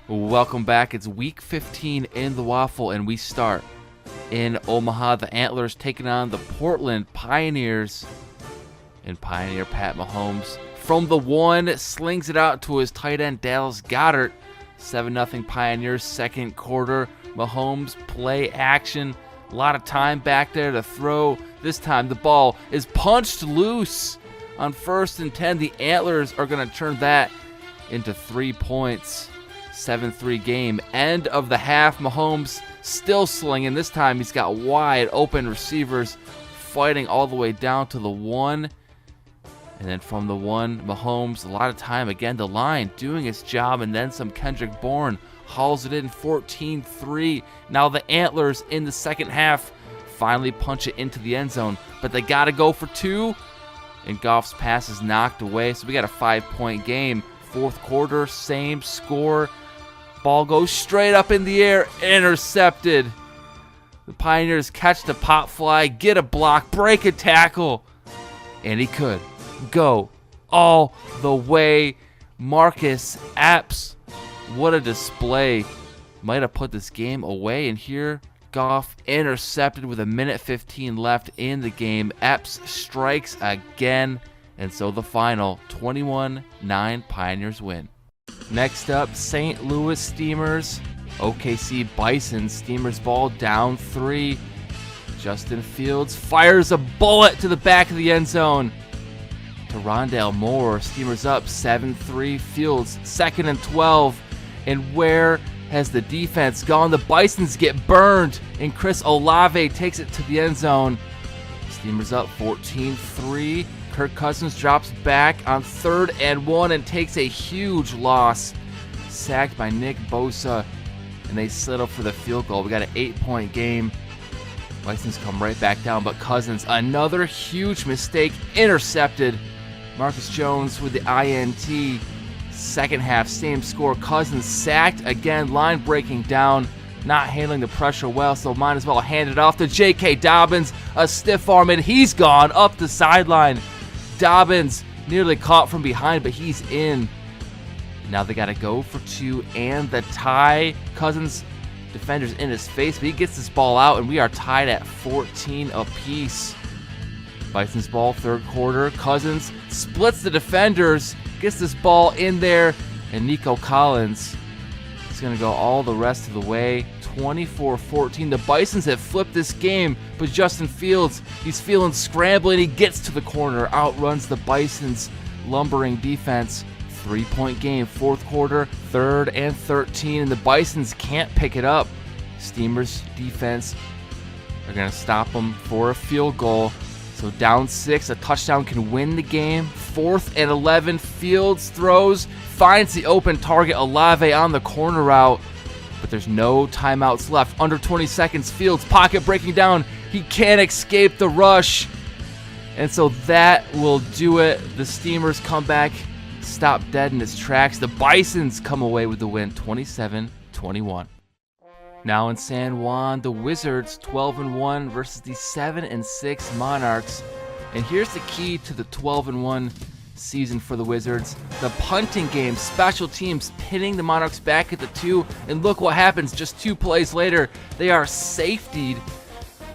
Welcome back. It's week 15 in the WAFL, and we start in Omaha. The Antlers taking on the Portland Pioneers. And Pioneer Pat Mahomes from the one slings it out to his tight end Dallas Goedert. 7-0 Pioneers, second quarter. Mahomes play action. A lot of time back there to throw. This time the ball is punched loose on 1st and 10. The Antlers are going to turn that into 3 points. 7-3 game. End of the half. Mahomes still slinging. This time he's got wide open receivers fighting all the way down to the 1. And then from the 1, Mahomes, a lot of time. Again, the line doing its job. And then some. Kendrick Bourne hauls it in 14-3. Now the Antlers in the second half finally punch it into the end zone. But they got to go for 2. And Goff's pass is knocked away. So we got a 5-point game. Fourth quarter, same score. Ball goes straight up in the air, intercepted. The Pioneers catch the pop fly, get a block, break a tackle, and he could go all the way. Marcus Epps, what a display. Might have put this game away, and here Goff intercepted with 1:15 left in the game. Epps strikes again, and so the final 21-9 Pioneers win. Next up, St. Louis Steamers, OKC Bison. Steamers ball down 3. Justin Fields fires a bullet to the back of the end zone to Rondale Moore. Steamers up 7-3. Fields 2nd and 12. And where has the defense gone? The Bisons get burned, and Chris Olave takes it to the end zone. Steamers up 14-3. Kirk Cousins drops back on 3rd and 1 and takes a huge loss. Sacked by Nick Bosa, and they settle for the field goal. We got an 8-point game. Bisons come right back down, but Cousins, another huge mistake, intercepted. Marcus Jones with the INT. Second half, same score. Cousins sacked again, line breaking down. Not handling the pressure well, so might as well hand it off to J.K. Dobbins. A stiff arm, and he's gone up the sideline. Dobbins nearly caught from behind, but he's in. Now they got to go for 2 and the tie. Cousins, defenders in his face, but he gets this ball out, and we are tied at 14 apiece. Bison's ball, third quarter. Cousins splits the defenders, gets this ball in there, and Nico Collins is going to go all the rest of the way. 24-14. The Bisons have flipped this game, but Justin Fields, he's feeling scrambling. He gets to the corner, outruns the Bisons' lumbering defense. 3-point game, fourth quarter, 3rd and 13, and the Bisons can't pick it up. Steamers' defense are going to stop them for a field goal. So down 6, a touchdown can win the game. 4th and 11, Fields throws, finds the open target, Olave on the corner route. But there's no timeouts left. Under 20 seconds, Fields pocket breaking down. He can't escape the rush. And so that will do it. The Steamers come back, stop dead in its tracks. The Bisons come away with the win, 27-21. Now in San Juan, the Wizards 12-1 versus the 7-6 Monarchs. And here's the key to the 12-1 season for the Wizards. The punting game, special teams pinning the Monarchs back at the 2, and look what happens just 2 plays later. They are safetied.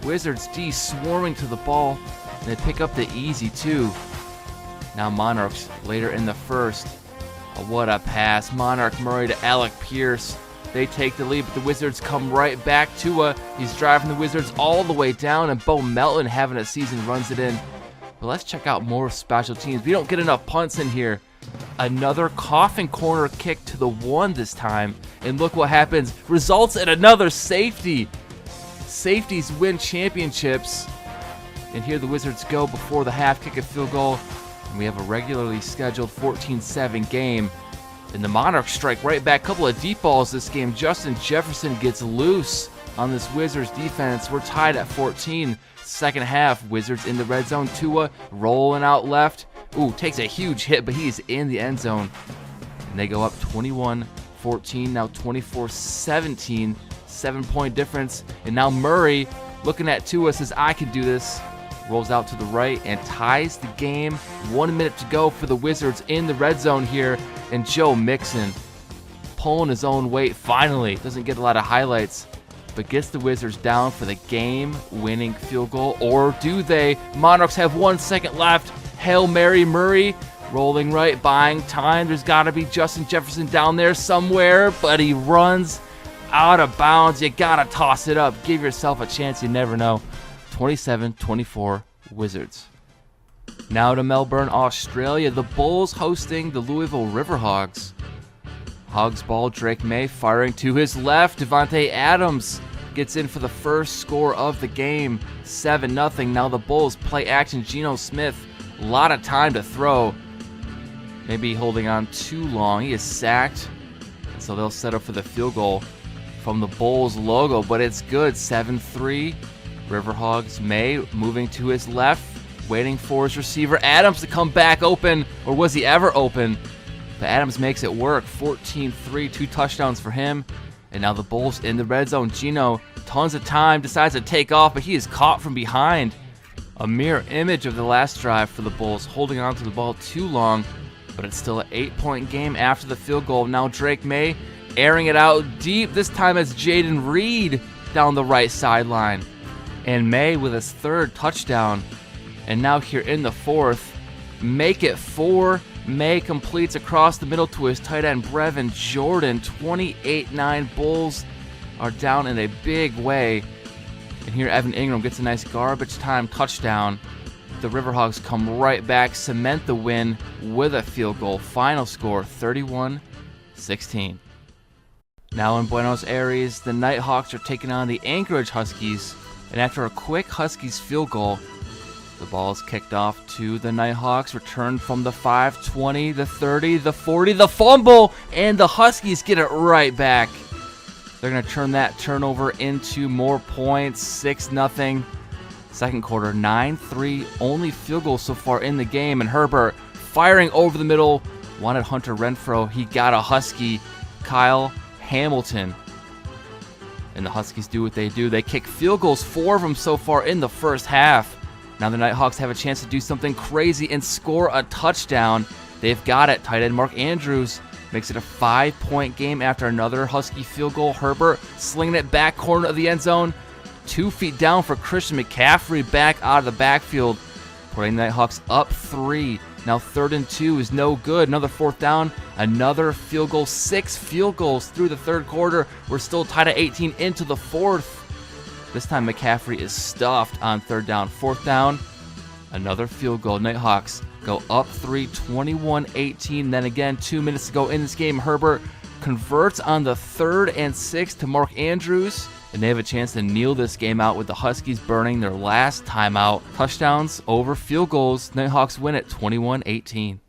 Wizards D swarming to the ball, and they pick up the easy 2. Now Monarchs later in the first. Oh, what a pass. Monarch Murray to Alec Pierce. They take the lead, but the Wizards come right back. Tua, he's driving the Wizards all the way down, and Bo Melton having a season runs it in. But let's check out more special teams. We don't get enough punts in here. Another coffin corner kick to the 1 this time. And look what happens. Results in another safety. Safeties win championships. And here the Wizards go before the half, kick a field goal. And we have a regularly scheduled 14-7 game. And the Monarchs strike right back. Couple of deep balls this game. Justin Jefferson gets loose on this Wizards defense. We're tied at 14. Second half, Wizards in the red zone. Tua rolling out left. Ooh, takes a huge hit, but he's in the end zone. And they go up 21-14, now 24-17. 7-point difference. And now Murray, looking at Tua, says, I can do this. Rolls out to the right and ties the game. 1 minute to go for the Wizards in the red zone here. And Joe Mixon pulling his own weight finally. Doesn't get a lot of highlights, but gets the Wizards down for the game-winning field goal. Or do they? Monarchs have 1 second left. Hail Mary Murray rolling right, buying time. There's got to be Justin Jefferson down there somewhere, but he runs out of bounds. You got to toss it up. Give yourself a chance. You never know. 27-24 Wizards. Now to Melbourne, Australia. The Bulls hosting the Louisville Riverhogs. Hogs ball, Drake May firing to his left. Devontae Adams gets in for the first score of the game. 7-0. Now the Bulls play action. Geno Smith, a lot of time to throw. Maybe holding on too long. He is sacked, so they'll set up for the field goal from the Bulls logo, but it's good. 7-3. Riverhogs. May moving to his left, waiting for his receiver Adams to come back open, or was he ever open? But Adams makes it work. 14-3, 2 touchdowns for him. And now the Bulls in the red zone. Geno, tons of time, decides to take off, but he is caught from behind. A mirror image of the last drive for the Bulls, holding on to the ball too long, but it's still an 8-point game after the field goal. Now Drake May airing it out deep. This time it's Jaden Reed down the right sideline. And May with his 3rd touchdown. And now here in the 4th, make it 4. May completes across the middle to his tight end, Brevin Jordan. 28-9. Bulls are down in a big way. And here Evan Ingram gets a nice garbage time touchdown. The Riverhogs come right back, cement the win with a field goal. Final score, 31-16. Now in Buenos Aires, the Nighthawks are taking on the Anchorage Huskies. And after a quick Huskies field goal, the ball is kicked off to the Nighthawks, returned from the 5, 20, the 30, the 40, the fumble, and the Huskies get it right back. They're going to turn that turnover into more points, 6-0. Second quarter, 9-3, only field goal so far in the game, and Herbert firing over the middle, wanted Hunter Renfrow. He got a Husky, Kyle Hamilton. And the Huskies do what they do. They kick field goals, 4 of them so far in the first half. Now the Nighthawks have a chance to do something crazy and score a touchdown. They've got it. Tight end Mark Andrews makes it a 5-point game after another Husky field goal. Herbert slinging it back corner of the end zone. 2 feet down for Christian McCaffrey back out of the backfield, putting the Nighthawks up 3. Now 3rd and 2 is no good. Another 4th down, another field goal. 6 field goals through the 3rd quarter. We're still tied at 18 into the 4th. This time McCaffrey is stuffed on 3rd down. 4th down, another field goal. Nighthawks go up 3, 21-18. Then again, 2 minutes to go in this game. Herbert converts on the 3rd and 6 to Mark Andrews. And they have a chance to kneel this game out with the Huskies burning their last timeout. Touchdowns over field goals. Nighthawks win it 21-18.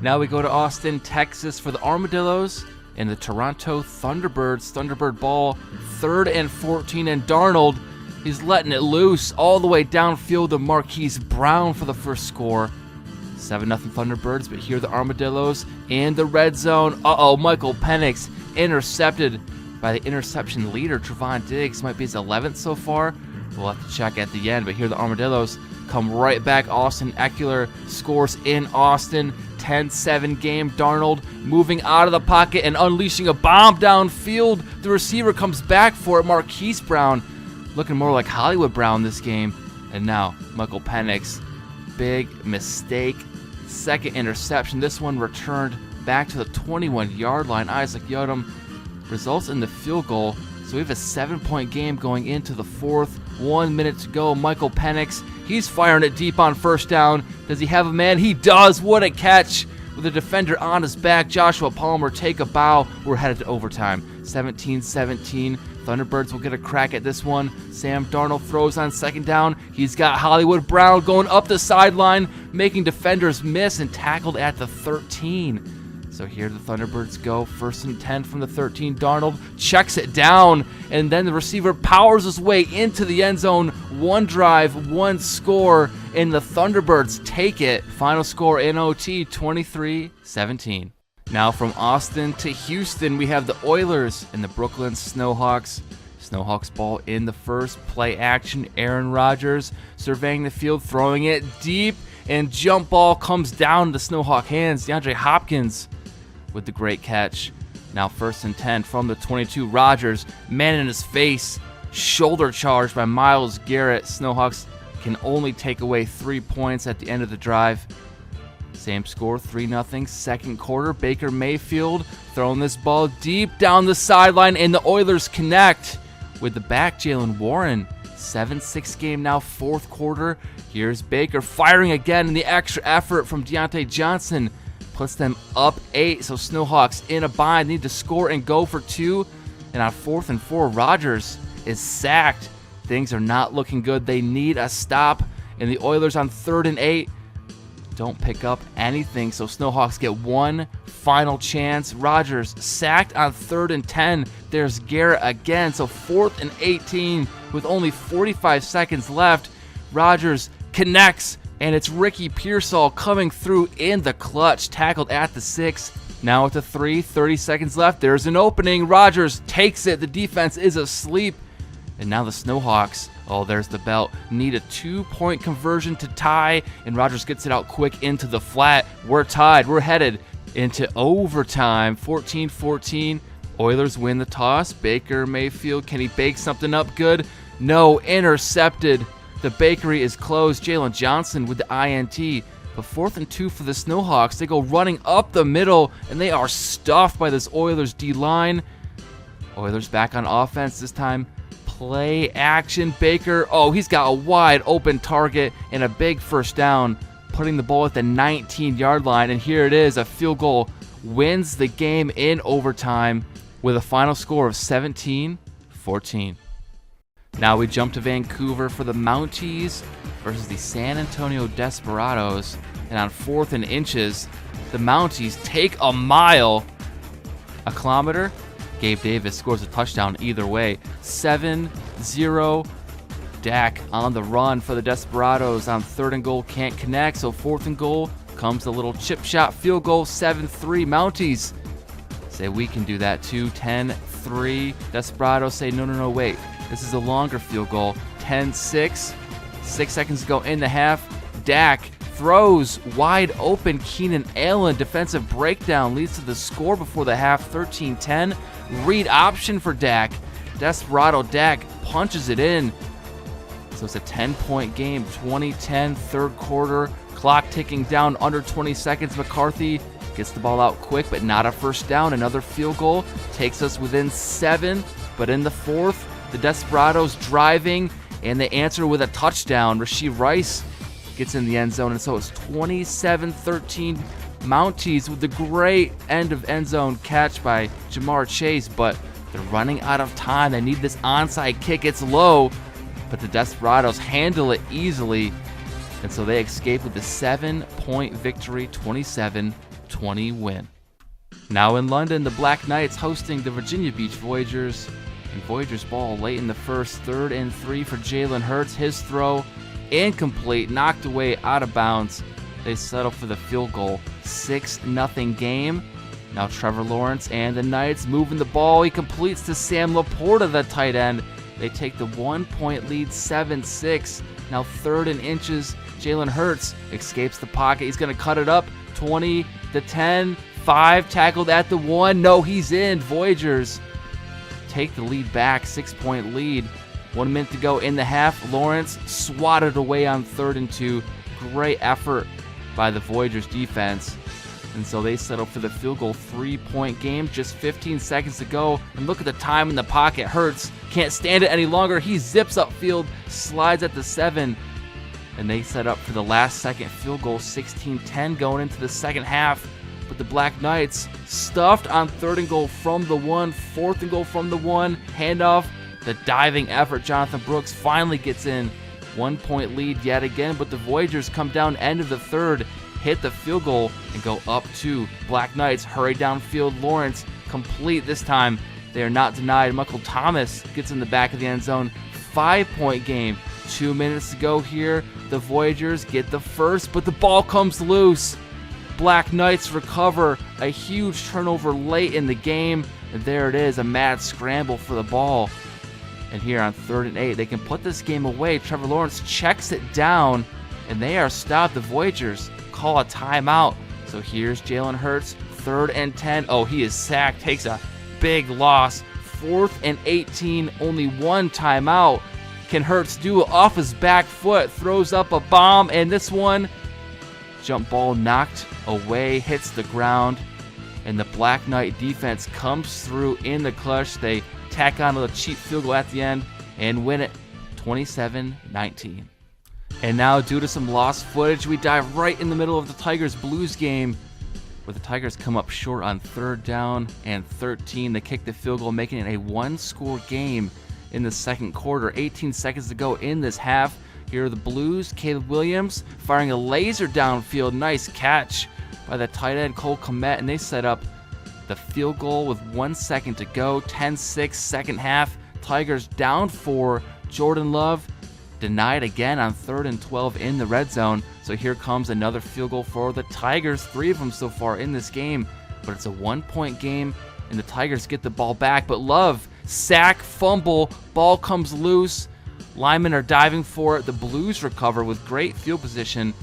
Now we go to Austin, Texas for the Armadillos and the Toronto Thunderbirds. Thunderbird ball, 3rd and 14, and Darnold, he's letting it loose all the way downfield to Marquise Brown for the first score. 7-0 Thunderbirds, but here the Armadillos in the red zone. Michael Penix intercepted by the interception leader, Trevon Diggs. Might be his 11th so far. We'll have to check at the end, but here the Armadillos come right back. Austin Eckler scores in Austin. 10-7 game. Darnold moving out of the pocket and unleashing a bomb downfield. The receiver comes back for it. Marquise Brown looking more like Hollywood Brown this game. And now Michael Penix, big mistake. 2nd interception. This one returned back to the 21-yard line. Isaac Yodom results in the field goal. So we have a 7-point game going into the 4th. 1 minute to go. Michael Penix, he's firing it deep on 1st down. Does he have a man? He does. What a catch. With a defender on his back, Joshua Palmer take a bow. We're headed to overtime. 17-17. Thunderbirds will get a crack at this one. Sam Darnold throws on 2nd down. He's got Hollywood Brown going up the sideline, making defenders miss, and tackled at the 13. So here the Thunderbirds go. 1st and 10 from the 13. Darnold checks it down, and then the receiver powers his way into the end zone. 1 drive, 1 score, and the Thunderbirds take it. Final score in OT, 23-17. Now from Austin to Houston, we have the Oilers and the Brooklyn Snowhawks. Snowhawks ball in the first. Play action. Aaron Rodgers surveying the field, throwing it deep, and jump ball comes down to Snowhawk hands. DeAndre Hopkins with the great catch. Now 1st and 10 from the 22. Rogers, man in his face, shoulder charged by Myles Garrett. Snowhawks can only take away 3 points at the end of the drive. Same score, 3-0. Second quarter, Baker Mayfield throwing this ball deep down the sideline, and the Oilers connect with the back, Jalen Warren. 7-6 game now, 4th quarter. Here's Baker firing again, and the extra effort from Deontay Johnson puts them up 8. So Snowhawks in a bind, need to score and go for 2. And on 4th and 4, Rogers is sacked. Things are not looking good. They need a stop. And the Oilers on 3rd and 8 don't pick up anything. So Snowhawks get one final chance. Rogers sacked on 3rd and 10. There's Garrett again. So 4th and 18 with only 45 seconds left. Rogers connects, and it's Ricky Pearsall coming through in the clutch, tackled at the 6. Now at the 3, 30 seconds left. There's an opening. Rogers takes it. The defense is asleep. And now the Snowhawks, oh, there's the belt, need a 2-point conversion to tie, and Rogers gets it out quick into the flat. We're tied. We're headed into overtime, 14-14. Oilers win the toss. Baker Mayfield, can he bake something up good? No, intercepted. The bakery is closed. Jalen Johnson with the INT. But 4th and 2 for the Snowhawks. They go running up the middle, and they are stuffed by this Oilers D-line. Oilers back on offense this time. Play action. Baker, oh, he's got a wide open target and a big first down, putting the ball at the 19-yard line. And here it is, a field goal wins the game in overtime with a final score of 17-14. Now we jump to Vancouver for the Mounties versus the San Antonio Desperados. And on 4th and inches, the Mounties take a mile. A kilometer? Gabe Davis scores a touchdown either way. 7-0. Dak on the run for the Desperados on 3rd and goal. Can't connect, so 4th and goal comes a little chip shot field goal. 7-3. Mounties say we can do that too. 10-3. Desperados say no, wait. This is a longer field goal. 10-6. 6 seconds to go in the half. Dak throws wide open. Keenan Allen, defensive breakdown, leads to the score before the half. 13-10. Read option for Dak. Desperado Dak punches it in. So it's a 10-point game. 20-10, 3rd quarter. Clock ticking down, under 20 seconds. McCarthy gets the ball out quick, but not a first down. Another field goal takes us within 7. But in the 4th, the Desperados driving, and they answer with a touchdown. Rashee Rice gets in the end zone, and so it's 27-13. Mounties with the great end of end zone catch by Jamar Chase, but they're running out of time. They need this onside kick. It's low, but the Desperados handle it easily, and so they escape with a 7-point victory, 27-20 win. Now in London, the Black Knights hosting the Virginia Beach Voyagers. And Voyagers ball late in the first, 3rd and 3 for Jalen Hurts. His throw incomplete, knocked away out of bounds. They settle for the field goal. 6-0 game. Now Trevor Lawrence and the Knights moving the ball. He completes to Sam Laporta, the tight end. They take the 1-point lead, 7-6. Now 3rd and inches. Jalen Hurts escapes the pocket. He's going to cut it up. 20-10. 5 tackled at the 1. No, he's in. Voyagers take the lead back, 6-point lead. 1 minute to go in the half. Lawrence swatted away on 3rd and 2. Great effort by the Voyagers defense. And so they settle for the field goal. 3-point game, just 15 seconds to go. And look at the time in the pocket. Hurts can't stand it any longer. He zips upfield, slides at the 7. And they set up for the last second field goal, 16-10 going into the second half. But the Black Knights stuffed on 3rd and goal from the 1, 4th and goal from the 1, handoff, the diving effort. Jonathan Brooks finally gets in. 1-point lead yet again, but the Voyagers come down end of the 3rd, hit the field goal, and go up 2. Black Knights hurry downfield. Lawrence complete this time. They are not denied. Michael Thomas gets in the back of the end zone. 5-point game. 2 minutes to go here. The Voyagers get the first, but the ball comes loose. Black Knights recover. A huge turnover late in the game. And there it is, a mad scramble for the ball. And here on 3rd and 8, they can put this game away. Trevor Lawrence checks it down, and they are stopped. The Voyagers call a timeout. So here's Jalen Hurts 3rd and 10. Oh, he is sacked, takes a big loss. 4th and 18, only one timeout. Can Hurts do it off his back foot, throws up a bomb, and this one, jump ball knocked away, hits the ground, and the Black Knight defense comes through in the clutch. They tack on a cheap field goal at the end and win it 27-19. And now, due to some lost footage, we dive right in the middle of the Tigers-Blues game, where the Tigers come up short on 3rd down and 13. They kick the field goal, making it a one-score game in the second quarter. 18 seconds to go in this half. Here are the Blues. Caleb Williams firing a laser downfield. Nice catch by the tight end Cole Kmet, and they set up the field goal with 1 second to go. 10-6 second half. Tigers down 4. Jordan Love denied again on 3rd and 12 in the red zone. So here comes another field goal for the Tigers. 3 of them so far in this game, but it's a 1-point game, and the Tigers get the ball back. But Love, sack, fumble, ball comes loose. Linemen are diving for it. The Blues recover with great field position.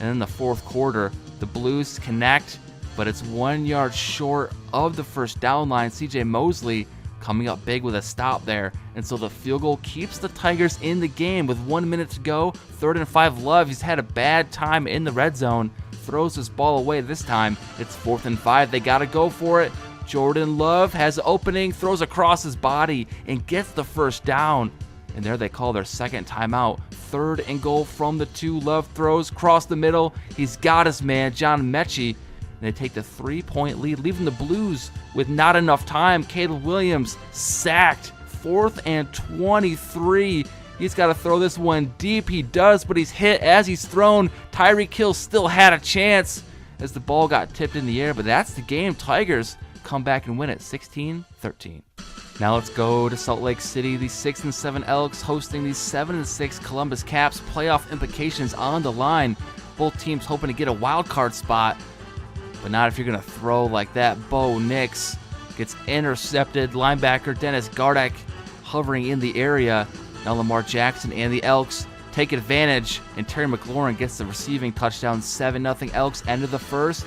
And in the fourth quarter, the Blues connect, but it's 1 yard short of the first down line. CJ Mosley coming up big with a stop there. And so the field goal keeps the Tigers in the game with 1 minute to go. 3rd and 5, Love. He's had a bad time in the red zone. Throws his ball away this time. It's 4th and 5. They got to go for it. Jordan Love has an opening, throws across his body, and gets the first down. And there they call their second timeout. 3rd and goal from the 2. Love throws across the middle. He's got his man, John Mechie. And they take the 3-point lead, leaving the Blues with not enough time. Caleb Williams sacked. 4th and 23. He's got to throw this one deep. He does, but he's hit as he's thrown. Tyreek Hill still had a chance as the ball got tipped in the air, but that's the game. Tigers come back and win it 16-13. Now let's go to Salt Lake City. The 6 and 7 Elks hosting the 7 and 6 Columbus Caps. Playoff implications on the line. Both teams hoping to get a wild card spot, but not if you're going to throw like that. Bo Nix gets intercepted. Linebacker Dennis Gardeck hovering in the area. Now Lamar Jackson and the Elks take advantage, and Terry McLaurin gets the receiving touchdown. 7-0 Elks, end of the first.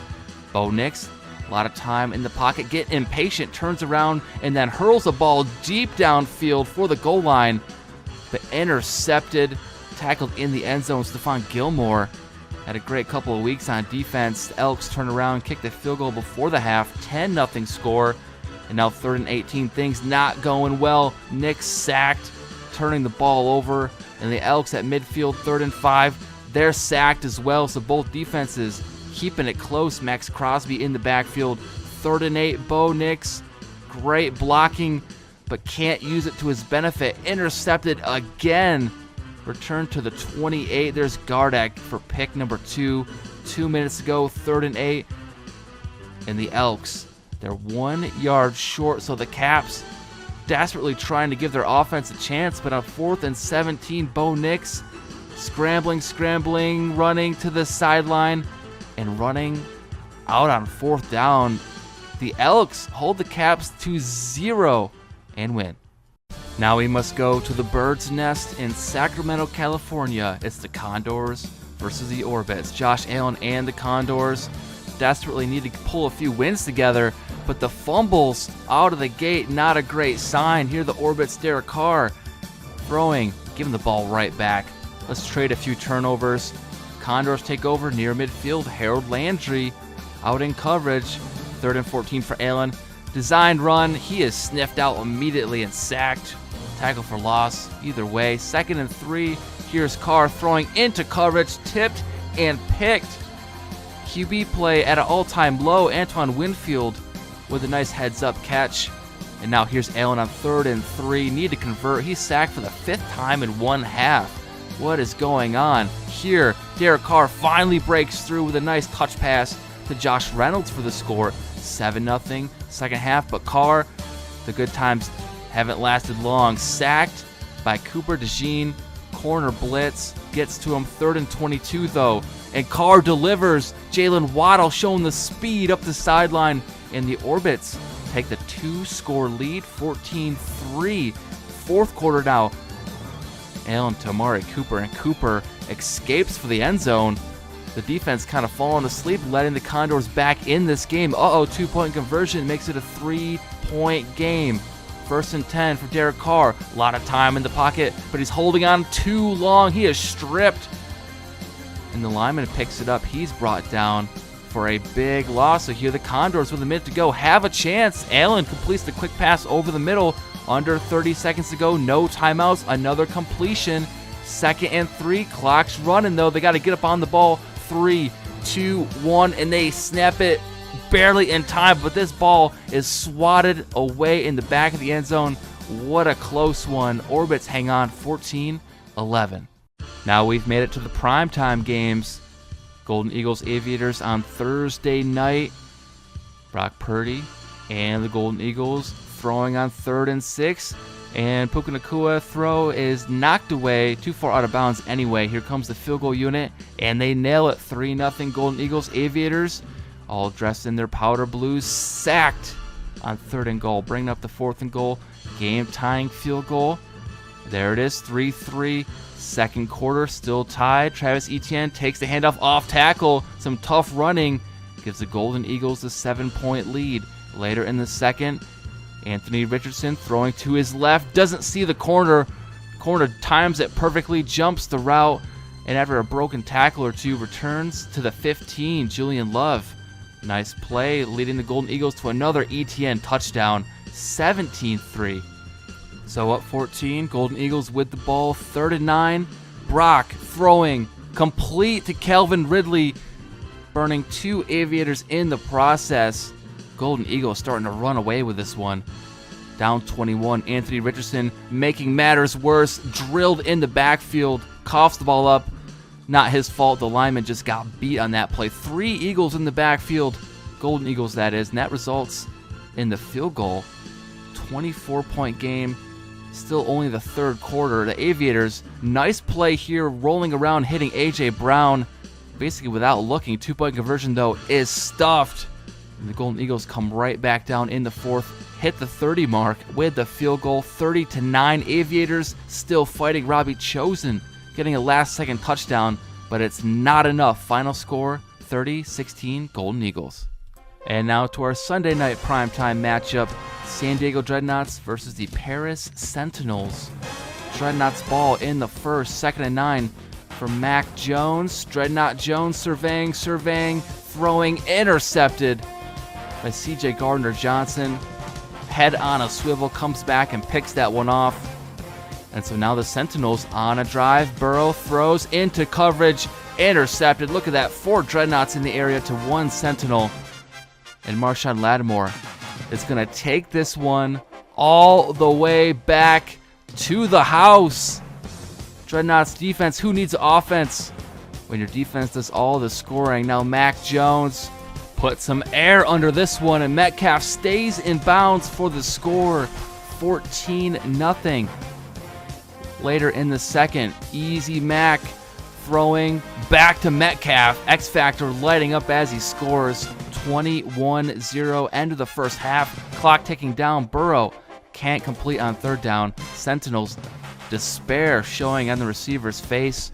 Bo Nix, a lot of time in the pocket, get impatient, turns around, and then hurls a ball deep downfield for the goal line, but intercepted, tackled in the end zone. Stephon Gilmore had a great couple of weeks on defense. The Elks turn around, kick the field goal before the half, 10-0 score, and now 3rd and 18, things not going well. Nix sacked, turning the ball over, and the Elks at midfield, 3rd and 5, they're sacked as well, so both defenses keeping it close. Max Crosby in the backfield. 3rd and 8, Bo Nix, great blocking, but can't use it to his benefit. Intercepted again. Return to the 28. There's Gardeck for pick number 2. 2 minutes to go, 3rd and 8. And the Elks, they're 1 yard short, so the Caps desperately trying to give their offense a chance, but on 4th and 17, Bo Nix scrambling, running to the sideline, and running out on 4th down. The Elks hold the Caps to 0 and win. Now we must go to the Bird's Nest in Sacramento, California. It's the Condors versus the Orbits. Josh Allen and the Condors desperately need to pull a few wins together, but the fumbles out of the gate, not a great sign. Here the Orbits, Derek Carr throwing, giving the ball right back. Let's trade a few turnovers. Condors take over near midfield. Harold Landry out in coverage. 3rd and 14 for Allen. Designed run. He is sniffed out immediately and sacked. Tackle for loss. Either way. 2nd and 3. Here's Carr throwing into coverage. Tipped and picked. QB play at an all-time low. Antoine Winfield with a nice heads-up catch. And now here's Allen on 3rd and 3. Need to convert. He's sacked for the 5th time in one half. What is going on? Here, Derek Carr finally breaks through with a nice touch pass to Josh Reynolds for the score. 7-0 second half, but Carr, the good times haven't lasted long. Sacked by Cooper DeJean. Corner blitz gets to him. 3rd and 22 though, and Carr delivers. Jalen Waddle showing the speed up the sideline, and the Orbits take the 2-score lead, 14-3. Fourth quarter now. Allen to Amari Cooper, and Cooper escapes for the end zone, The defense kind of falling asleep, letting the Condors back in this game. Uh-oh, 2-point conversion makes it a 3-point game. 1st and 10 for Derek Carr. A lot of time in the pocket, but he's holding on too long. He is stripped. And the lineman picks it up. He's brought down for a big loss. So here the Condors, with a minute to go, have a chance. Allen completes the quick pass over the middle. Under 30 seconds to go. No timeouts. Another completion. 2nd and 3. Clock's running, though. They got to get up on the ball. 3, 2, 1, and they snap it barely in time, but this ball is swatted away in the back of the end zone. What a close one. Orbits hang on, 14-11. Now we've made it to the primetime games. Golden Eagles Aviators on Thursday night. Brock Purdy and the Golden Eagles throwing on 3rd and 6. And Puka Nacua throw is knocked away, too far out of bounds anyway. Here comes the field goal unit, and they nail it. 3-0 Golden Eagles Aviators, all dressed in their powder blues, sacked on 3rd and goal. Bringing up the 4th and goal, game-tying field goal. There it is, 3-3. 2nd quarter, still tied. Travis Etienne takes the handoff off tackle. Some tough running gives the Golden Eagles a 7-point lead. Later in the 2nd, Anthony Richardson throwing to his left, doesn't see the corner. Corner times it perfectly, jumps the route, and after a broken tackle or two, returns to the 15. Julian Love, nice play, leading the Golden Eagles to another ETN touchdown, 17-3. So up 14, Golden Eagles with the ball, 3rd and 9. Brock throwing, complete to Calvin Ridley, burning 2 Aviators in the process. Golden Eagles starting to run away with this one. Down 21, Anthony Richardson making matters worse, drilled in the backfield, coughs the ball up. Not his fault, the lineman just got beat on that play. 3 Eagles in the backfield, Golden Eagles that is, and that results in the field goal. 24-point game, still only the 3rd quarter. The Aviators, nice play here, rolling around, hitting A.J. Brown, basically without looking. 2-point conversion, though, is stuffed. And the Golden Eagles come right back down in the 4th, hit the 30 mark with the field goal, 30-9. Aviators still fighting. Robbie Chosen getting a last-second touchdown, but it's not enough. Final score, 30-16 Golden Eagles. And now to our Sunday night primetime matchup, San Diego Dreadnots versus the Paris Sentinels. Dreadnots ball in the 1st, 2nd and 9 for Mac Jones. Dreadnought Jones surveying, throwing, intercepted by C.J. Gardner-Johnson. Head on a swivel, comes back and picks that one off. And so now the Sentinels on a drive. Burrow throws into coverage, intercepted. Look at that, 4 Dreadnoughts in the area to 1 Sentinel. And Marshawn Lattimore is going to take this one all the way back to the house. Dreadnoughts defense, who needs offense when your defense does all the scoring? Now Mac Jones put some air under this one, and Metcalf stays in bounds for the score, 14-0. Later in the 2nd, Easy Mac throwing back to Metcalf. X Factor lighting up as he scores, 21-0. End of the 1st half, clock ticking down. Burrow can't complete on 3rd down. Sentinels, despair showing on the receiver's face,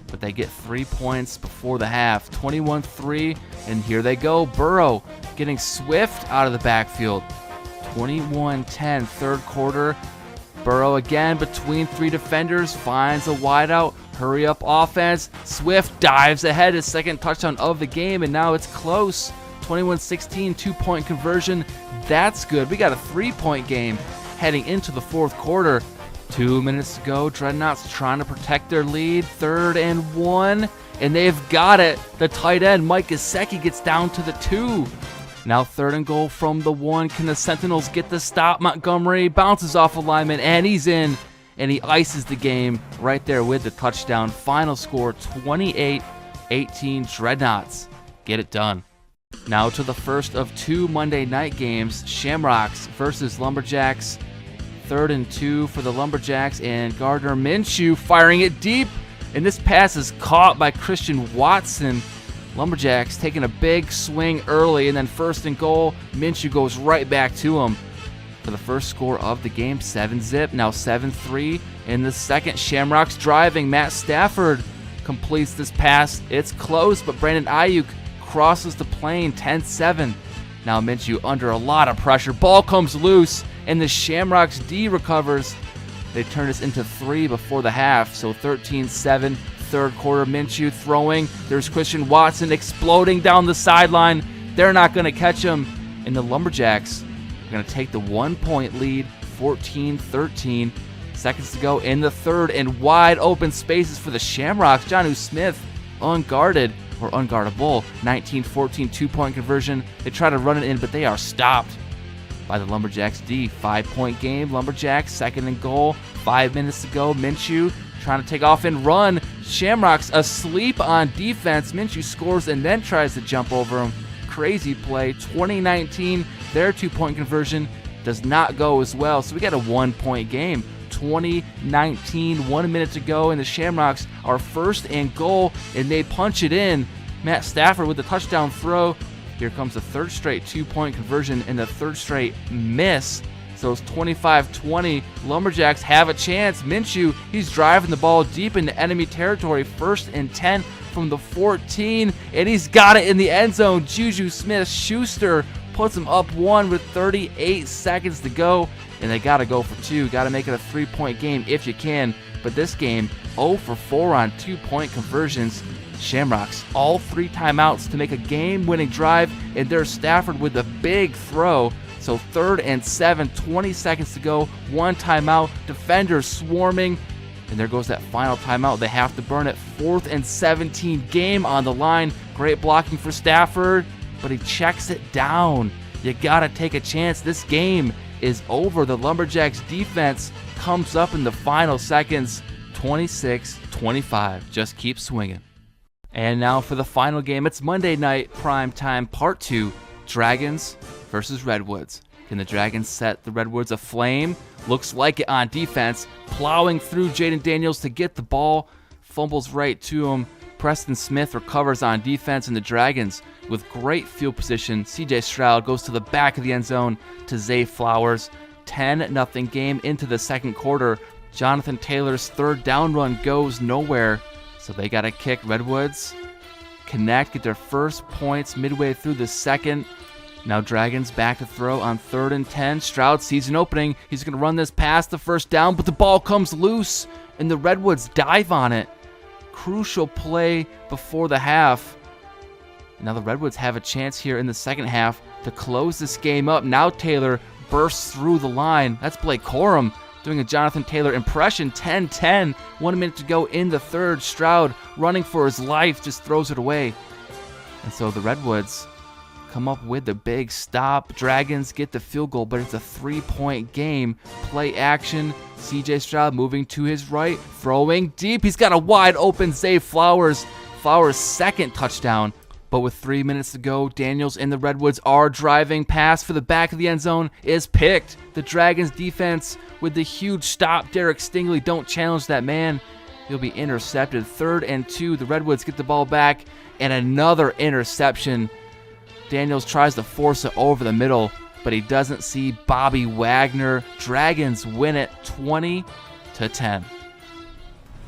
but they get 3 points before the half, 21-3, and here they go. Burrow getting Swift out of the backfield, 21-10, 3rd quarter. Burrow again between 3 defenders, finds a wideout, hurry up offense. Swift dives ahead, his 2nd touchdown of the game, and now it's close. 21-16, 2-point conversion. That's good. We got a 3-point game heading into the 4th quarter. 2 minutes to go. Dreadnoughts trying to protect their lead. 3rd and 1, and they've got it. The tight end, Mike Gesicki, gets down to the 2. Now 3rd and goal from the 1. Can the Sentinels get the stop? Montgomery bounces off a lineman, and he's in, and he ices the game right there with the touchdown. Final score, 28-18. Dreadnoughts get it done. Now to the first of 2 Monday night games, Shamrocks versus Lumberjacks. 3rd and 2 for the Lumberjacks, and Gardner Minshew firing it deep, and this pass is caught by Christian Watson. Lumberjacks taking a big swing early, and then 1st and goal, Minshew goes right back to him for the first score of the game, 7-zip. Now 7-3 in the 2nd. Shamrocks driving. Matt Stafford completes this pass. It's close, but Brandon Ayuk crosses the plane, 10-7. Now Minshew under a lot of pressure. Ball comes loose, and the Shamrocks D recovers. They turn this into 3 before the half, so 13-7. Third quarter, Minshew throwing. There's Christian Watson exploding down the sideline. They're not going to catch him. And the Lumberjacks are going to take the 1-point lead, 14-13. Seconds to go in the third, and wide open spaces for the Shamrocks. Jonnu Smith, unguarded or unguardable. 19-14 2-point conversion. They try to run it in, but they are stopped by the Lumberjacks D. 5-point game. Lumberjacks second and goal. 5 minutes to go. Minshew trying to take off and run. Shamrocks asleep on defense. Minshew scores and then tries to jump over him. Crazy play. 2019, their 2-point conversion does not go as well. So we got a 1-point game. 2019, 1 minute to go, and the Shamrocks are first and goal, and they punch it in. Matt Stafford with the touchdown throw. Here comes the third straight 2-point conversion and the third straight miss. So it's 25-20. Lumberjacks have a chance. Minshew, he's driving the ball deep into enemy territory. 1st and 10 from the 14, and he's got it in the end zone. Juju Smith-Schuster puts him up 1 with 38 seconds to go, and they got to go for 2. Got to make it a 3-point game if you can. But this game, 0 for 4 on 2-point conversions. Shamrocks, all 3 timeouts to make a game-winning drive, and there's Stafford with a big throw. So 3rd and 7, 20 seconds to go, 1 timeout, defenders swarming, and there goes that final timeout. They have to burn it. 4th and 17, game on the line. Great blocking for Stafford, but he checks it down. You gotta take a chance. This game is over. The Lumberjacks defense comes up in the final seconds. 26-25. Just keep swinging. And now for the final game. It's Monday night prime time, part 2. Dragons versus Redwoods. Can the Dragons set the Redwoods aflame? Looks like it on defense. Plowing through Jaden Daniels to get the ball. Fumbles right to him. Preston Smith recovers on defense, and the Dragons with great field position. CJ Stroud goes to the back of the end zone to Zay Flowers. 10-0 game into the second quarter. Jonathan Taylor's third down run goes nowhere, so they got to kick. Redwoods connect, get their first points midway through the second. Now Dragons back to throw on 3rd and 10. Stroud sees an opening. He's going to run this past the first down, but the ball comes loose, and the Redwoods dive on it. Crucial play before the half. Now the Redwoods have a chance here in the second half to close this game up. Now Taylor bursts through the line. That's Blake Corum doing a Jonathan Taylor impression. 10-10. 1 minute to go in the third. Stroud running for his life, just throws it away. And so the Redwoods come up with the big stop. Dragons get the field goal, but it's a 3-point game. Play action. CJ Stroud moving to his right, throwing deep. He's got a wide open Zay Flowers. Flowers' second touchdown. But with 3 minutes to go, Daniels and the Redwoods are driving. Pass for the back of the end zone is picked. The Dragons defense with the huge stop. Derek Stingley, don't challenge that man. He'll be intercepted. 3rd and 2. The Redwoods get the ball back, and another interception. Daniels tries to force it over the middle, but he doesn't see Bobby Wagner. Dragons win it 20-10.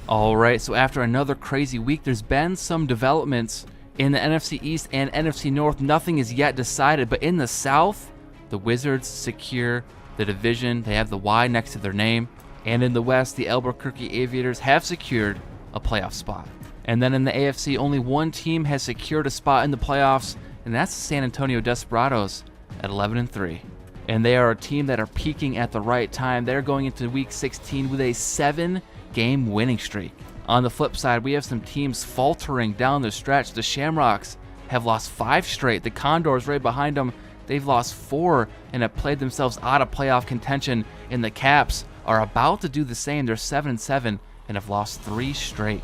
All right, so after another crazy week, there's been some developments in the NFC East and NFC North. Nothing is yet decided, but in the South, the Wizards secure the division. They have the Y next to their name. And in the West, the Albuquerque Aviators have secured a playoff spot. And then in the AFC, only one team has secured a spot in the playoffs, and that's the San Antonio Desperados at 11-3. And they are a team that are peaking at the right time. They're going into Week 16 with a 7-game winning streak. On the flip side, we have some teams faltering down the stretch. The Shamrocks have lost 5 straight. The Condors right behind them, they've lost 4 and have played themselves out of playoff contention. And the Caps are about to do the same. They're 7-7 and have lost 3 straight.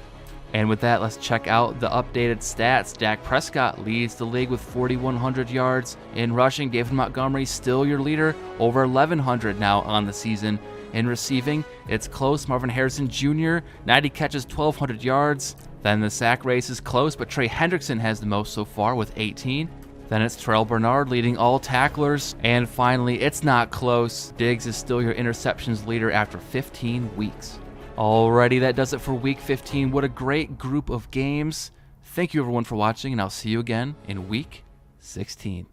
And with that, let's check out the updated stats. Dak Prescott leads the league with 4,100 yards in rushing. David Montgomery still your leader, over 1,100 now on the season. In receiving, it's close. Marvin Harrison Jr., 90 catches, 1,200 yards. Then the sack race is close, but Trey Hendrickson has the most so far with 18. Then it's Terrell Bernard leading all tacklers. And finally, it's not close. Diggs is still your interceptions leader after 15 weeks. Alrighty, that does it for Week 15. What a great group of games. Thank you, everyone, for watching, and I'll see you again in Week 16.